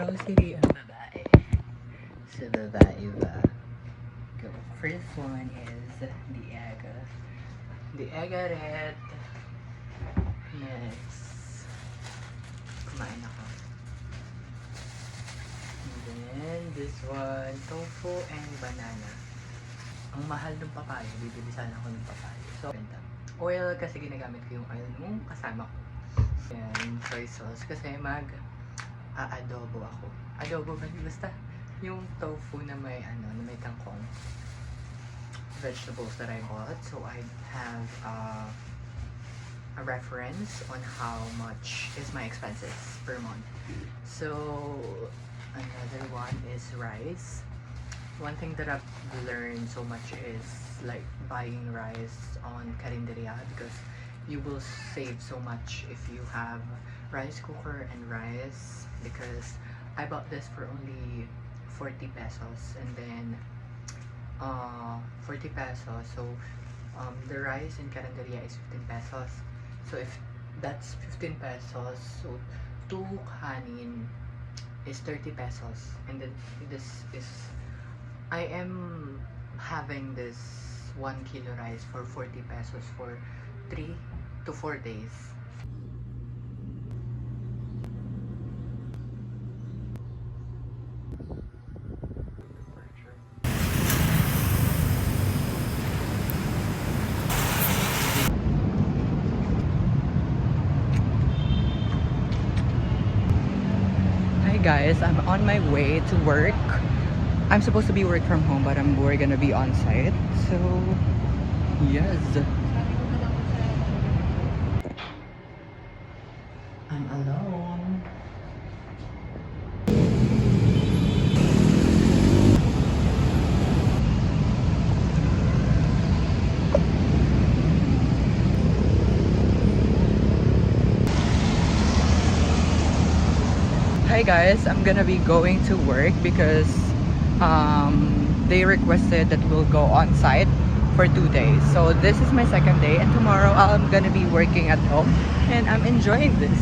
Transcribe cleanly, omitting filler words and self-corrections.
Grocery ang babae. Sa babae ba? Go. First one is the egg. The egg red. Next. Kumain ako. And then this one, tofu and banana. Ang mahal ng papaya. Bibili sana ako ng papaya. So, oil kasi ginagamit ko yung oil nung kasama ko. And soy sauce kasi adobo ako. Adobo ba? Basta yung tofu na may na may kangkong vegetables that I bought. So I have a reference on how much is my expenses per month. So another one is rice. One thing that I've learned so much is like buying rice on Carinderia because you will save so much if you have rice cooker and rice, because I bought this for only 40 pesos and then 40 pesos, so the rice in Carinderia is 15 pesos, so if that's 15 pesos, so 2 kanin is 30 pesos, and then this is I am having this 1 kilo rice for 40 pesos for 3 to 4 days. Hi guys, I'm on my way to work. I'm supposed to be work from home, but we're gonna be on site. So yes. I'm alone. Hi guys, I'm gonna be going to work because they requested that we'll go on site for 2 days. So this is my second day, and tomorrow I'm gonna be working at home and I'm enjoying this.